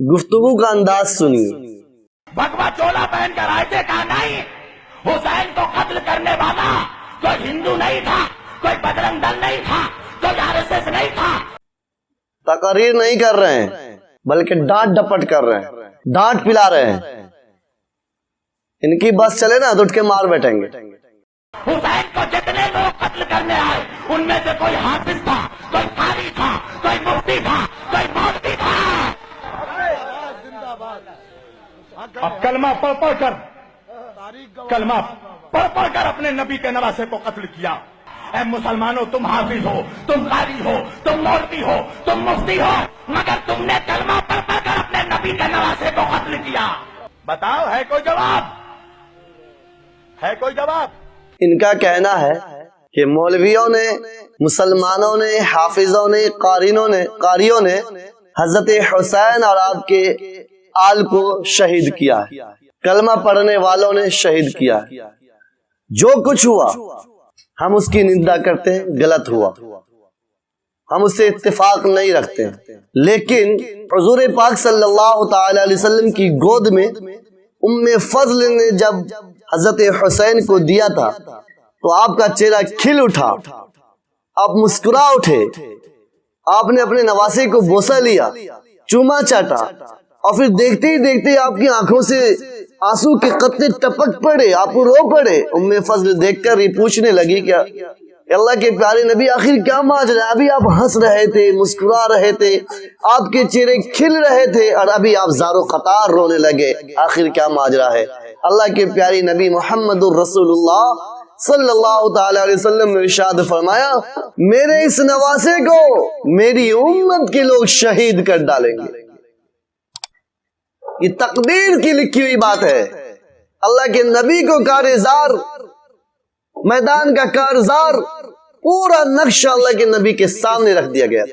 گفتگو کا انداز سنیے۔ بھگوا چولا پہن کر آئے تھے، کہا نہیں، حسین کو قتل کرنے والا کوئی ہندو نہیں تھا، کوئی بجرنگ دل نہیں تھا، کوئی RSS نہیں تھا۔ تقریر نہیں کر رہے ہیں بلکہ ڈانٹ ڈپٹ کر رہے ہیں، ڈانٹ پلا رہے ہیں۔ ان کی بس چلے نا تو اٹھ کے مار بیٹھیں گے۔ حسین کو جتنے لوگ قتل کرنے آئے ان میں سے کوئی حافظ تھا، کوئی قاری تھا، کوئی مفتی تھا، کوئی مولوی تھا۔ اب کلمہ پڑھ پڑھ کر اپنے نبی کے نواسے کو قتل کیا۔ اے مسلمانوں، تم حافظ ہو، تم قاری ہو، تم مولوی ہو، تم مفتی ہو، مگر تم نے کلمہ پڑھ پڑھ کر اپنے نبی کے نواسے کو قتل کیا۔ بتاؤ، ہے کوئی جواب؟ ہے کوئی جواب؟ ان کا کہنا ہے کہ مولویوں نے، مسلمانوں نے، حافظوں نے، قاریوں نے حضرت حسین اور آپ کے آل کو شہید کیا ہے، کلمہ پڑھنے والوں نے شہید کیا ہے۔ جو کچھ ہوا ہم اس کی نندا کرتے ہیں، غلط ہوا، ہم اس سے اتفاق نہیں رکھتے ہیں۔ لیکن حضور پاک صلی اللہ تعالی علیہ وسلم کی گود میں ام فضل نے جب حضرت حسین کو دیا تھا تو آپ کا چہرہ کھل اٹھا، آپ مسکرا اٹھے، آپ نے اپنے نواسے کو بوسہ لیا، چوما چاٹا، اور پھر دیکھتے ہی دیکھتے آپ کی آنکھوں سے آنسو کے قطرے ٹپک پڑے، آپ رو پڑے۔ ام فضل دیکھ کر یہ پوچھنے لگی کہ اللہ کے پیارے نبی آخر کیا ماجرا ہے؟ ابھی آپ ہنس رہے تھے، مسکرا رہے تھے، آپ کے چہرے کھل رہے تھے، اور ابھی آپ زار و قطار رونے لگے، آخر کیا ماجرا ہے؟ اللہ کے پیارے نبی محمد الرسول اللہ صلی اللہ تعالی علیہ وسلم نے ارشاد فرمایا، میرے اس نواسے کو میری امت کے لوگ شہید کر ڈالیں گے۔ یہ تقدیر کی لکھی ہوئی بات ہے۔ اللہ کے نبی کو کارزار، میدان کا کارزار، پورا نقشہ اللہ کے نبی کے سامنے رکھ دیا گیا۔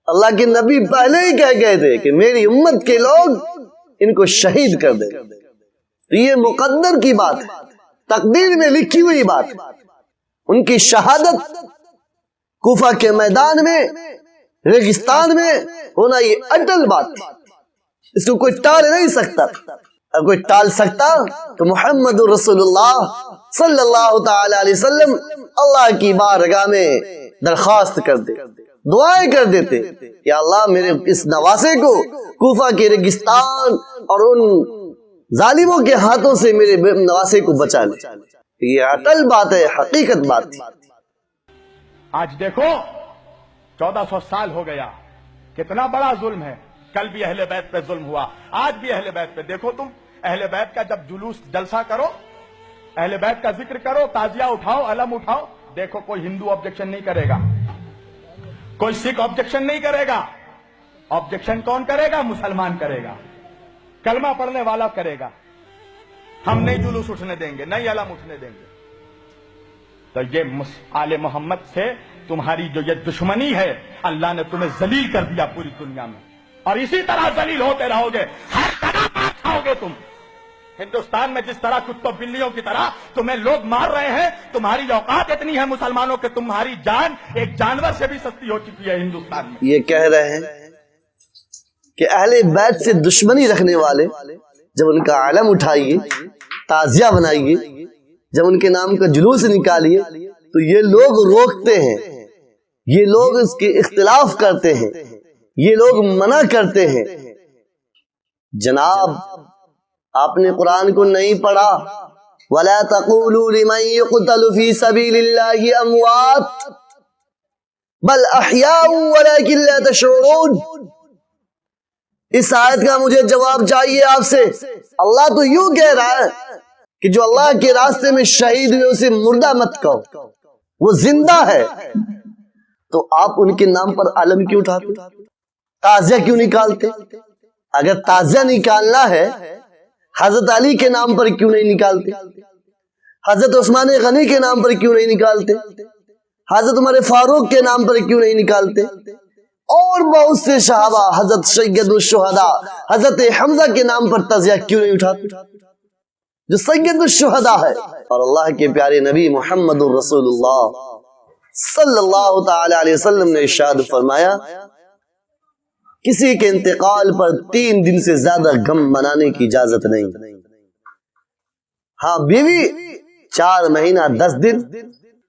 اللہ کے نبی پہلے ہی کہہ گئے تھے کہ میری امت کے لوگ ان کو شہید کر دیں۔ تو یہ مقدر کی بات ہے، تقدیر میں لکھی ہوئی بات ہے۔ ان کی شہادت کوفہ کے میدان میں، ریگستان میں ہونا یہ اٹل بات تھی، اس کو کوئی ٹال نہیں سکتا۔ اگر کوئی ٹال سکتا تو محمد رسول اللہ صلی اللہ تعالی علیہ وسلم اللہ کی بارگاہ میں درخواست کر دے، دعائیں کر دیتے کہ اللہ میرے اس نواسے کو کوفہ کے ریگستان اور ان ظالموں کے ہاتھوں سے میرے نواسے کو بچا لے۔ یہ اٹل بات ہے، حقیقت بات تھی۔ آج دیکھو 1400 سال ہو گیا، کتنا بڑا ظلم ہے۔ کل بھی اہل بیت پہ ظلم ہوا، آج بھی اہل بیت پہ۔ دیکھو تم اہل بیت کا جب جلوس جلسہ کرو، اہل بیت کا ذکر کرو، تعزیہ اٹھاؤ، علم اٹھاؤ، دیکھو کوئی ہندو آبجیکشن نہیں کرے گا، کوئی سکھ آبجیکشن نہیں کرے گا۔ آبجیکشن کون کرے گا؟ مسلمان کرے گا، کلمہ پڑھنے والا کرے گا۔ ہم نہیں جلوس اٹھنے دیں گے، نہیں علم اٹھنے دیں گے۔ تو یہ آل محمد سے تمہاری جو یہ دشمنی ہے، اللہ نے تمہیں ذلیل کر دیا پوری دنیا میں، اور اسی طرح ذلیل ہوتے رہو گے، ہر طرح مار کھاؤ گے تم۔ ہندوستان میں جس طرح کتوں بلیوں کی طرح تمہیں لوگ مار رہے ہیں، تمہاری اوقات اتنی ہے مسلمانوں کہ تمہاری جان ایک جانور سے بھی سستی ہو چکی ہے ہندوستان میں۔ یہ کہہ رہے ہیں کہ اہل بیت سے دشمنی رکھنے والے جب ان کا علم اٹھائیے، تعزیہ بنائیے، جب ان کے نام کا جلوس نکالیے تو یہ لوگ روکتے ہیں، یہ لوگ اس کے اختلاف کرتے ہیں، یہ لوگ منع کرتے ہیں۔ جناب آپ نے قرآن کو نہیں پڑھا، وَلَا تَقُولُوا لِمَن يُقْتَلُ فِي سَبِيلِ اللَّهِ أَمْوَاتٌ بَلْ أَحْيَاءٌ وَلَكِن لَا تَشْعُرُونَ۔ اس آیت کا مجھے جواب چاہیے آپ سے۔ اللہ تو یوں کہہ رہا ہے کہ جو اللہ کے راستے میں شہید ہوئے اسے مردہ مت کہو، وہ زندہ ہے۔ تو آپ ان کے نام پر علم کیوں اٹھاتے، تعزیہ کیوں نکالتے؟ اگر تعزیہ نکالنا ہے حضرت علی کے نام پر کیوں نہیں نکالتے؟ حضرت عثمان غنی کے نام پر کیوں نہیں نکالتے؟ حضرت عمر فاروق کے نام پر کیوں نہیں نکالتے؟ اور بہت سے صحابہ، حضرت سید الشہداء حضرت حمزہ کے نام پر تعزیہ کیوں نہیں اٹھاتے جو سید الشہداء ہے؟ اور اللہ کے پیارے نبی محمد الرسول اللہ صلی اللہ تعالی علیہ وسلم نے ارشاد فرمایا، کسی کے انتقال پر 3 دن سے زیادہ غم منانے کی اجازت نہیں۔ ہاں بیوی 4 مہینہ 10 دن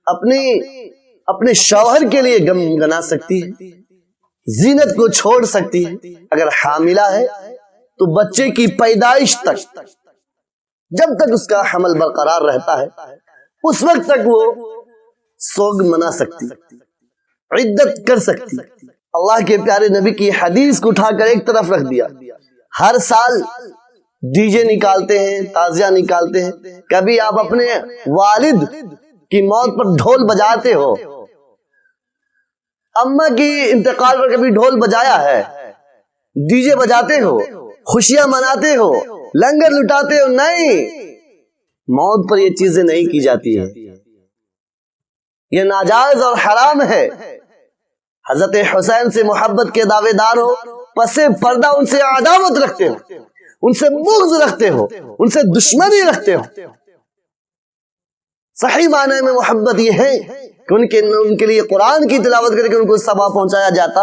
اپنے شوہر کے لیے غم منا سکتی ہے، زینت کو چھوڑ سکتی ہے۔ اگر حاملہ ہے تو بچے کی پیدائش تک، جب تک اس کا حمل برقرار رہتا ہے اس وقت تک وہ سوگ منا سکتی، عدت کر سکتی۔ اللہ کے پیارے نبی کی حدیث کو اٹھا کر ایک طرف رکھ دیا۔ ہر سال ڈی جے نکالتے ہیں، تازیہ نکالتے ہیں، کبھی آپ اپنے والد کی موت پر ڈھول بجاتے ہو؟ اماں کی انتقال پر کبھی ڈھول بجایا ہے؟ ڈی جے بجاتے ہو، خوشیاں مناتے ہو، لنگر لٹاتے ہو؟ نہیں، موت پر یہ چیزیں نہیں کی جاتی ہے، یہ ناجائز اور حرام ہے۔ حضرت حسین سے محبت کے دعوے دار ہو، پس پردہ ان سے عداوت رکھتے ہو، ان سے بغض رکھتے ہو، ان سے دشمنی رکھتے ہو۔ صحیح معنی میں محبت یہ ہے کہ ان کے لیے قرآن کی تلاوت کر کے ان کو ثواب پہنچایا جاتا،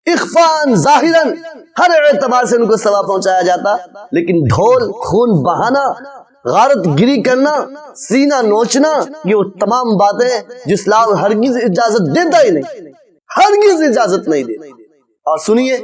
اخفاءً ظاہراً ہر اعتبار سے ان کو ثواب پہنچایا جاتا، لیکن ڈھول، خون بہانا، غارت گری کرنا، سینہ نوچنا، یہ وہ تمام باتیں جو اسلام ہرگز اجازت دیتا ہی نہیں، ہرگز اجازت نہیں دیتا۔ اور سنیے